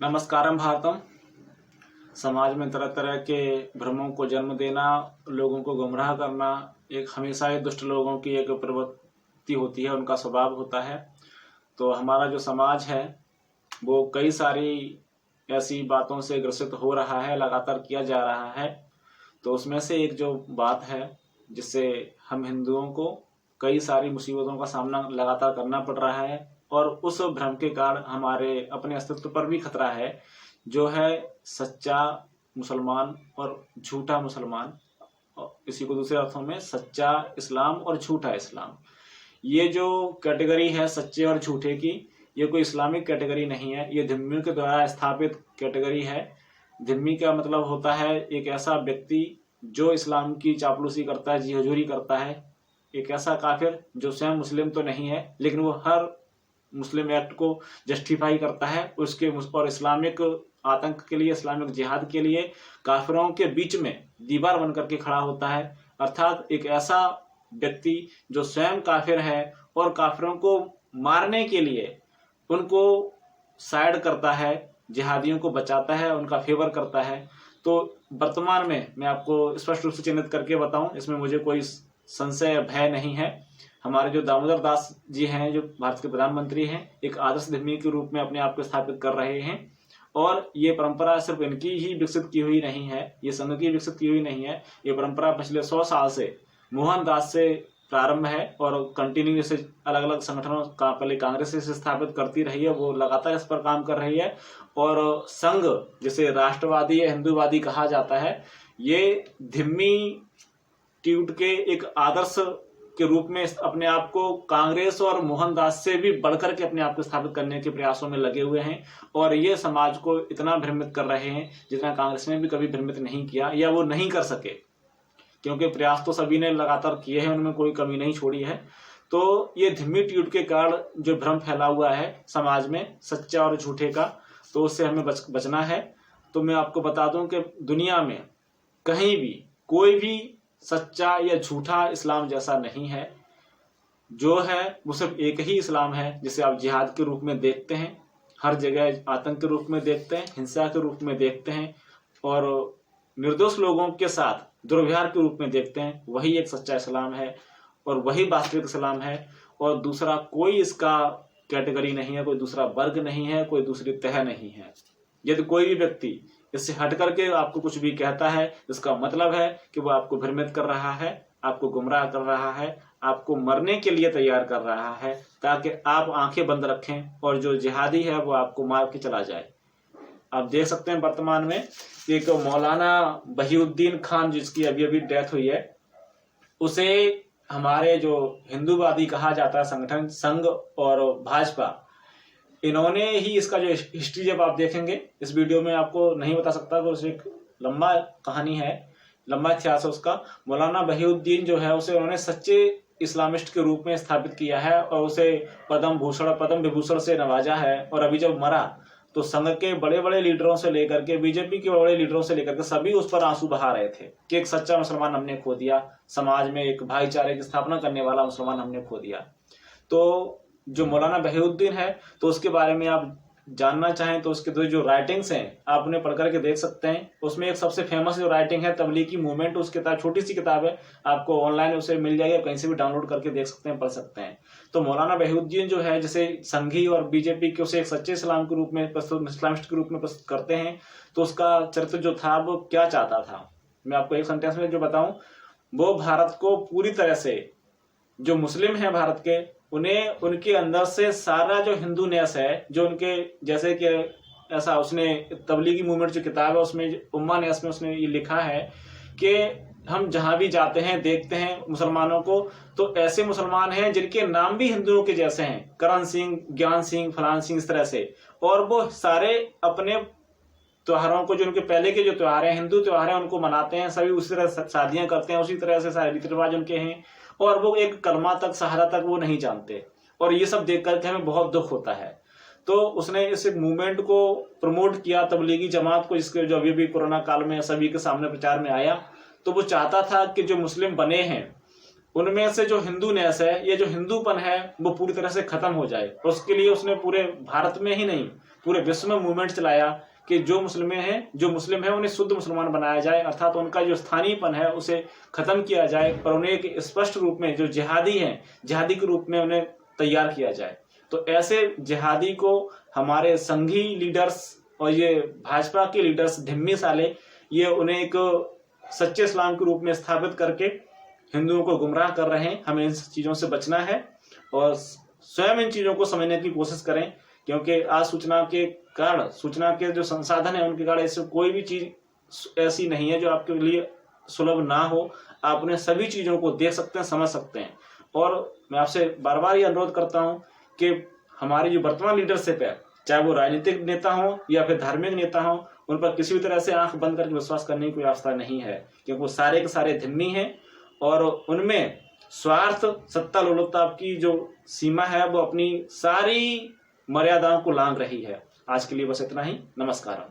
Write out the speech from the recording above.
नमस्कारम भारतम। समाज में तरह तरह के भ्रमों को जन्म देना, लोगों को गुमराह करना एक हमेशा ही दुष्ट लोगों की एक प्रवृत्ति होती है, उनका स्वभाव होता है। तो हमारा जो समाज है वो कई सारी ऐसी बातों से ग्रसित हो रहा है, लगातार किया जा रहा है। तो उसमें से एक जो बात है जिससे हम हिंदुओं को कई सारी मुसीबतों का सामना लगातार करना पड़ रहा है और उस भ्रम के कारण हमारे अपने अस्तित्व पर भी खतरा है, जो है सच्चा मुसलमान और झूठा मुसलमान। इसी को दूसरे अर्थों में सच्चा इस्लाम और झूठा इस्लाम। ये जो कैटेगरी है सच्चे और झूठे की, ये कोई इस्लामिक कैटेगरी नहीं है, ये धिम्मियों के द्वारा स्थापित कैटेगरी है। धिम्मी का मतलब होता है एक ऐसा व्यक्ति जो इस्लाम की चापलूसी करता है, जी हजूरी करता है, एक ऐसा काफिर जो स्वयं मुस्लिम तो नहीं है लेकिन वो हर मुस्लिम एक्ट को जस्टिफाई करता है उसके और इस्लामिक आतंक के लिए, इस्लामिक जिहाद के लिए काफिरों के बीच में दीवार बन करके खड़ा होता है। अर्थात एक ऐसा व्यक्ति जो स्वयं काफिर है और काफिरों को मारने के लिए उनको साइड करता है, जिहादियों को बचाता है, उनका फेवर करता है। तो वर्तमान में मैं आपको स्पष्ट रूप से चिन्हित करके बताऊं, इसमें मुझे कोई संशय भय नहीं है। हमारे जो दामोदर दास जी हैं, जो भारत के प्रधानमंत्री हैं, एक आदर्श धर्मी के रूप में अपने आप को स्थापित कर रहे हैं और ये परंपरा सिर्फ इनकी ही विकसित की हुई नहीं है, ये संघ की विकसित की हुई नहीं है। ये परंपरा पिछले 100 साल से मोहनदास से प्रारंभ है और कंटिन्यू जैसे अलग अलग संगठनों का, पहले कांग्रेस से स्थापित करती रही है, वो लगातार इस पर काम कर रही है। और संघ जिसे राष्ट्रवादी या हिंदूवादी कहा जाता है, ये धिम्मी ट्यूट के एक आदर्श के रूप में अपने आप को कांग्रेस और मोहनदास से भी बढ़कर के अपने आप को स्थापित करने के प्रयासों में लगे हुए हैं और ये समाज को इतना भ्रमित कर रहे हैं जितना कांग्रेस ने भी कभी भ्रमित नहीं किया या वो नहीं कर सके, क्योंकि प्रयास तो सभी ने लगातार किए हैं, उनमें कोई कमी नहीं छोड़ी है। तो ये धिम्मी ट्यूट के कारण जो भ्रम फैला हुआ है समाज में सच्चा और झूठे का, तो उससे हमें बचना है। तो मैं आपको बता दूं कि दुनिया में कहीं भी कोई भी सच्चा या झूठा इस्लाम जैसा नहीं है। जो है वो सिर्फ एक ही इस्लाम है जिसे आप जिहाद के रूप में देखते हैं, हर जगह आतंक के रूप में देखते हैं, हिंसा के रूप में देखते हैं और निर्दोष लोगों के साथ दुर्व्यवहार के रूप में देखते हैं। वही एक सच्चा इस्लाम है और वही वास्तविक इस्लाम है और दूसरा कोई इसका कैटेगरी नहीं है, कोई दूसरा वर्ग नहीं है, कोई दूसरी तह नहीं है। यदि कोई भी व्यक्ति इससे हट करके आपको कुछ भी कहता है, इसका मतलब है कि वो आपको भ्रमित कर रहा है, आपको गुमराह कर रहा है, आपको मरने के लिए तैयार कर रहा है ताकि आप आंखें बंद रखें और जो जिहादी है वो आपको मार के चला जाए। आप देख सकते हैं वर्तमान में एक मौलाना बहीउद्दीन खान जिसकी अभी अभी डेथ हुई है, उसे हमारे जो हिंदूवादी कहा जाता है संगठन संघ और भाजपा, इन्होंने ही इसका जो हिस्ट्री जब आप देखेंगे, इस वीडियो में आपको नहीं बता सकता, तो एक लंबा कहानी है, लंबा इतिहास है उसका। मौलाना बहीउद्दीन जो है उसे उन्होंने सच्चे इस्लामिस्ट के रूप में स्थापित किया है और उसे पद्म विभूषण से नवाजा है। और अभी जब मरा तो संघ के बड़े बड़े लीडरों से लेकर के बीजेपी के बड़े लीडरों से लेकर के सभी उस पर आंसू बहा रहे थे कि एक सच्चा मुसलमान हमने खो दिया, समाज में एक भाईचारे की स्थापना करने वाला मुसलमान हमने खो दिया। तो जो मौलाना बहीउद्दीन है, तो उसके बारे में आप जानना चाहें तो उसके जो राइटिंग्स हैं आप उन्हें पढ़ करके देख सकते हैं। उसमें एक सबसे फेमस जो राइटिंग है तबलीगी मूवमेंट, उस किताब, छोटी सी किताब है, आपको ऑनलाइन उसे मिल जाएगी, आप कहीं से भी डाउनलोड करके देख सकते हैं, पढ़ सकते हैं। तो मौलाना बहीउद्दीन जो है, जैसे संघी और बीजेपी के उसे एक सच्चे इस्लाम के रूप में इस्लामिस्ट के रूप में प्रस्तुत करते हैं, तो उसका चरित्र जो था वो क्या चाहता था, मैं आपको एक सेंटेंस में जो बताऊं, वो भारत को पूरी तरह से, जो मुस्लिम है भारत के, उन्हें उनके अंदर से सारा जो हिंदू नेस है, जो उनके जैसे कि ऐसा उसने तबलीगी मूवमेंट जो किताब है उसमें उम्मा नेस में उसने ये लिखा है कि हम जहां भी जाते हैं देखते हैं मुसलमानों को, तो ऐसे मुसलमान हैं जिनके नाम भी हिंदुओं के जैसे हैं, करण सिंह, ज्ञान सिंह, फलान सिंह, इस तरह से, और वो सारे अपने त्योहारों को, जो उनके पहले के जो त्योहार हैं, हिंदू त्योहार हैं, उनको मनाते हैं, सभी उसी तरह शादियां करते हैं, उसी तरह से सारे रीति रिवाज उनके हैं और वो एक कलमा तक, सहारा तक वो नहीं जानते। और ये सब देख करके हमें बहुत दुख होता है। तो उसने इस मूवमेंट को प्रमोट किया, तबलीगी जमात को, जिसके जो अभी भी कोरोना काल में सभी के सामने प्रचार में आया। तो वो चाहता था कि जो मुस्लिम बने हैं उनमें से जो हिंदू नेस है, ये जो हिंदूपन है, वो पूरी तरह से खत्म हो जाए। और उसके लिए उसने पूरे भारत में ही नहीं पूरे विश्व में मूवमेंट चलाया कि जो मुस्लिम हैं उन्हें शुद्ध मुसलमान बनाया जाए, अर्थात उनका जो स्थानीयपन है उसे खत्म किया जाए, पर उन्हें एक स्पष्ट रूप में जो जिहादी हैं, जिहादी के रूप में उन्हें तैयार किया जाए। तो ऐसे जिहादी को हमारे संघी लीडर्स और ये भाजपा के लीडर्स धिम्मी साले, ये उन्हें एक सच्चे इस्लाम के रूप में स्थापित करके हिंदुओं को गुमराह कर रहे हैं। हमें इन चीज़ों से बचना है और स्वयं इन चीज़ों को समझने की कोशिश करें, क्योंकि आज सूचना के जो संसाधन है उनके कारण ऐसे कोई भी चीज़ ऐसी नहीं है जो आपके लिए सुलभ ना हो। आप उन्हें सभी चीज़ों को देख सकते हैं, समझ सकते हैं। और मैं आपसे बार बार ये अनुरोध करता हूँ कि हमारी जो वर्तमान लीडरशिप है, चाहे वो राजनीतिक नेता हो या फिर धार्मिक नेता हो, उन पर किसी भी तरह से आंख बंद करके विश्वास करने की कोई व्यवस्था नहीं है, क्योंकि वो सारे के सारे धिम्मी हैं और उनमें स्वार्थ, सत्ता लोलुपता की जो सीमा है वो अपनी सारी मर्यादाओं को लांघ रही है। आज के लिए बस इतना ही। नमस्कार।